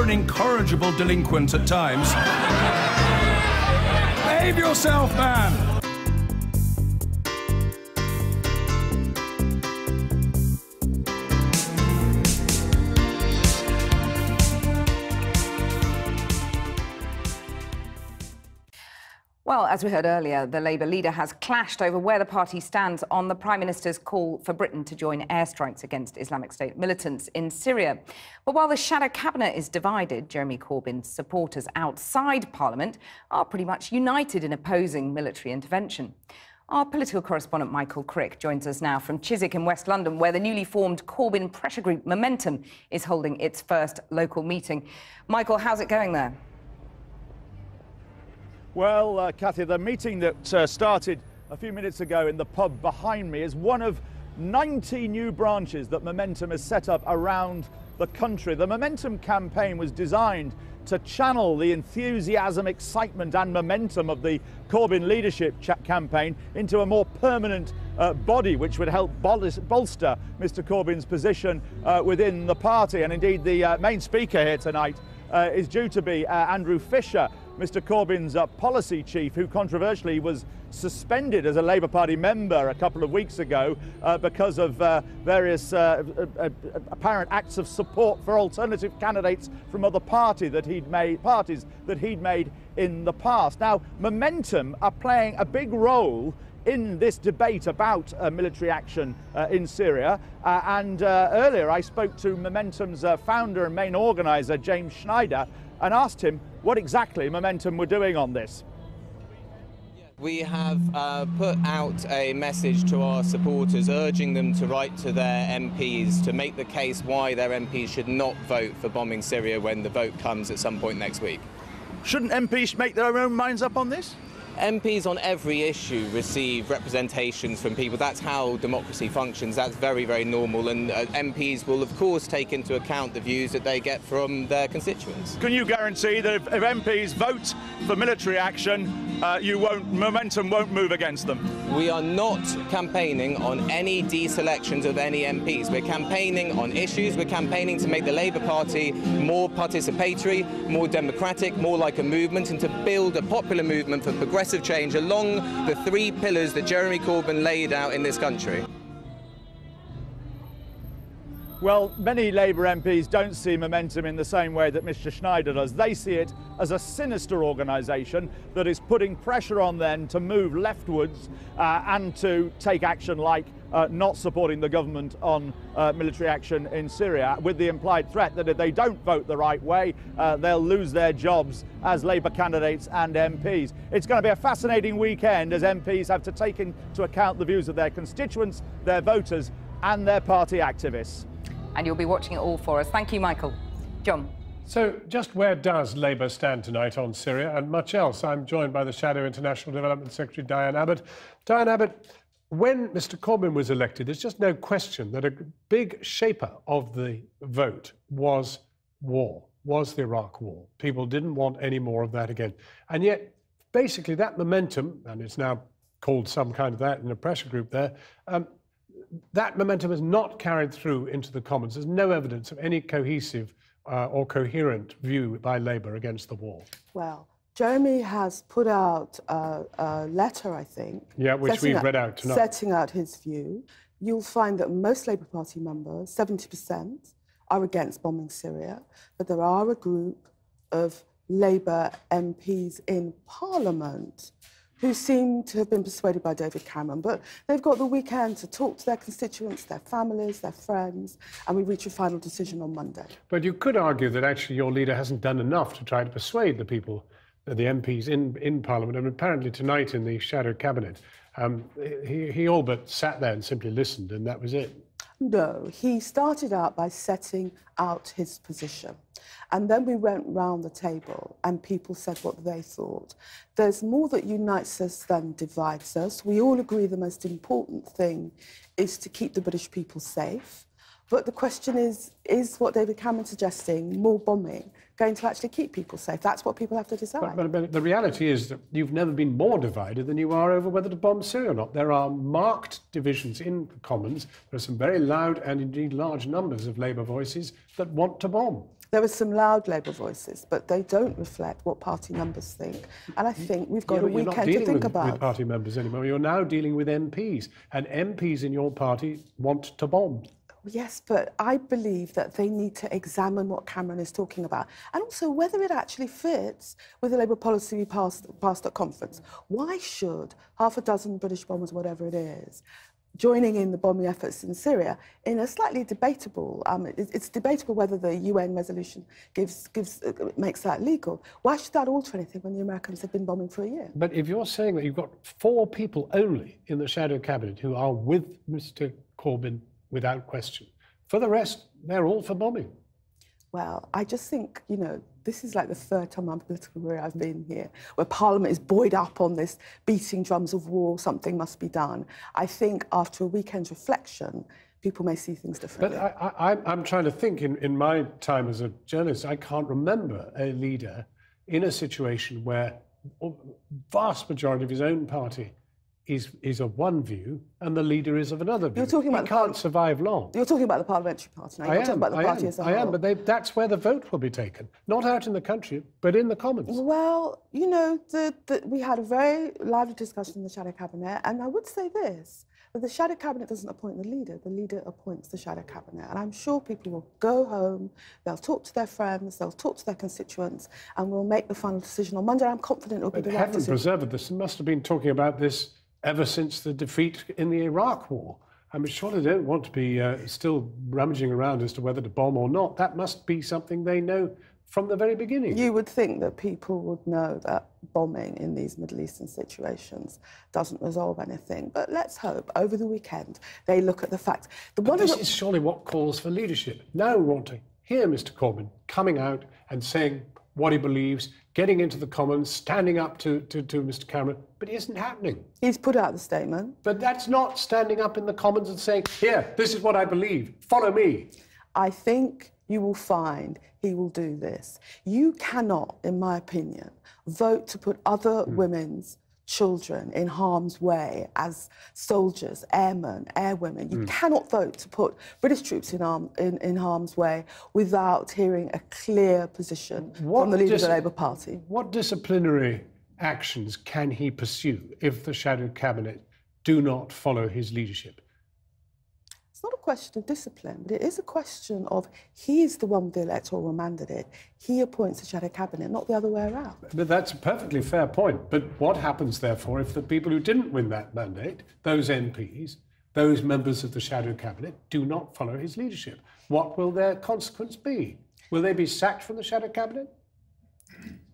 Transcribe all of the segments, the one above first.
an incorrigible delinquent at times. Behave yourself, man! Well, as we heard earlier, the Labour leader has clashed over where the party stands on the Prime Minister's call for Britain to join airstrikes against Islamic State militants in Syria. But while the shadow cabinet is divided, Jeremy Corbyn's supporters outside Parliament are pretty much united in opposing military intervention. Our political correspondent Michael Crick joins us now from Chiswick in West London, where the newly formed Corbyn pressure group Momentum is holding its first local meeting. Michael, how's it going there? Well, Cathy, the meeting that started a few minutes ago in the pub behind me is one of 90 new branches that Momentum has set up around the country. The Momentum campaign was designed to channel the enthusiasm, excitement and momentum of the Corbyn leadership campaign into a more permanent body, which would help bolster Mr Corbyn's position within the party. And indeed, the main speaker here tonight is due to be Andrew Fisher, Mr Corbyn's policy chief, who controversially was suspended as a Labour Party member a couple of weeks ago because of various apparent acts of support for alternative candidates from other parties that he'd made in the past. Now, Momentum are playing a big role in this debate about military action in Syria. Earlier I spoke to Momentum's founder and main organiser, James Schneider, and asked him what exactly Momentum were doing on this. We have put out a message to our supporters urging them to write to their MPs to make the case why their MPs should not vote for bombing Syria when the vote comes at some point next week. Shouldn't MPs make their own minds up on this? MPs on every issue receive representations from people. That's how democracy functions. That's very, very normal. And MPs will, of course, take into account the views that they get from their constituents. Can you guarantee that if MPs vote for military action, Momentum won't move against them? We are not campaigning on any deselections of any MPs. We're campaigning on issues. We're campaigning to make the Labour Party more participatory, more democratic, more like a movement, and to build a popular movement for progressive change along the three pillars that Jeremy Corbyn laid out in this country. Well, many Labour MPs don't see Momentum in the same way that Mr Schneider does. They see it as a sinister organisation that is putting pressure on them to move leftwards and to take action like not supporting the government on military action in Syria, with the implied threat that if they don't vote the right way, they'll lose their jobs as Labour candidates and MPs. It's going to be a fascinating weekend as MPs have to take into account the views of their constituents, their voters and their party activists. And you'll be watching it all for us. Thank you, Michael. John. So just where does Labour stand tonight on Syria and much else? I'm joined by the Shadow International Development Secretary, Diane Abbott. Diane Abbott, when Mr Corbyn was elected, there's just no question that a big shaper of the vote was war, was the Iraq war. People didn't want any more of that again. And yet, basically, that momentum, and it's now called some kind of that in a pressure group there, that momentum is not carried through into the Commons. There's no evidence of any cohesive or coherent view by Labour against the war. Well, Jeremy has put out a letter, I think. Yeah, which we've read out tonight. Setting out his view. You'll find that most Labour Party members, 70%, are against bombing Syria, but there are a group of Labour MPs in Parliament who seem to have been persuaded by David Cameron. But they've got the weekend to talk to their constituents, their families, their friends, and we reach a final decision on Monday. But you could argue that actually your leader hasn't done enough to try to persuade the people, the MPs in Parliament, and apparently tonight in the shadow cabinet, he all but sat there and simply listened, and that was it. No, he started out by setting out his position. And then we went round the table and people said what they thought. There's more that unites us than divides us. We all agree the most important thing is to keep the British people safe. But the question is what David Cameron's suggesting, more bombing, going to actually keep people safe? That's what people have to decide. But the reality is that you've never been more divided than you are over whether to bomb Syria or not. There are marked divisions in the Commons. There are some very loud and indeed large numbers of Labour voices that want to bomb. There are some loud Labour voices, but they don't reflect what party members think. And I think we've got a weekend to think about. You're not dealing with party members anymore. You're now dealing with MPs. And MPs in your party want to bomb. Yes, but I believe that they need to examine what Cameron is talking about and also whether it actually fits with the Labour policy we passed at conference. Why should half a dozen British bombers, whatever it is, joining in the bombing efforts in Syria in a slightly debatable, it's debatable whether the UN resolution makes that legal. Why should that alter anything when the Americans have been bombing for a year? But if you're saying that you've got 4 people only in the shadow cabinet who are with Mr. Corbyn without question, for the rest, they're all for bombing. Well, I just think, you know, this is like the 3rd time in my political career I've been here, where Parliament is buoyed up on this beating drums of war, something must be done. I think after a weekend's reflection, people may see things differently. But I'm trying to think, in my time as a journalist, I can't remember a leader in a situation where the vast majority of his own party is of one view and the leader is of another view. You're talking about he can't survive long. You're talking about the parliamentary party now. You're talking about the party as a whole. I am, but that's where the vote will be taken. Not out in the country, but in the Commons. Well, you know, we had a very lively discussion in the Shadow Cabinet, and I would say this, that the Shadow Cabinet doesn't appoint the leader appoints the Shadow Cabinet. And I'm sure people will go home, they'll talk to their friends, they'll talk to their constituents, and we'll make the final decision on Monday. I'm confident it'll be the right decision. Heaven preserve this. They must have been talking about this ever since the defeat in the Iraq War. I mean, surely they don't want to be still rummaging around as to whether to bomb or not. That must be something they know from the very beginning. You would think that people would know that bombing in these Middle Eastern situations doesn't resolve anything. But let's hope over the weekend they look at the fact. This is surely what calls for leadership. Now we want to hear Mr. Corbyn coming out and saying what he believes, getting into the Commons, standing up to Mr. Cameron, but it isn't happening. He's put out the statement. But that's not standing up in the Commons and saying, here, this is what I believe, follow me. I think you will find he will do this. You cannot, in my opinion, vote to put other women's children in harm's way as soldiers, airmen, airwomen. You cannot vote to put British troops in harm's way without hearing a clear position from the leader of the Labour Party. What disciplinary actions can he pursue if the Shadow Cabinet do not follow his leadership? It's not a question of discipline, but it is a question of he is the one with the electoral mandate. He appoints the Shadow Cabinet, not the other way around. But that's a perfectly fair point. But what happens, therefore, if the people who didn't win that mandate, those MPs, those members of the Shadow Cabinet, do not follow his leadership? What will their consequence be? Will they be sacked from the Shadow Cabinet?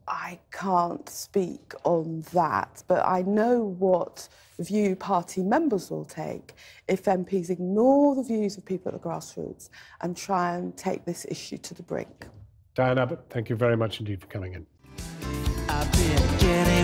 I can't speak on that, but I know what view party members will take if MPs ignore the views of people at the grassroots and try and take this issue to the brink. Diane Abbott, thank you very much indeed for coming in. I've been getting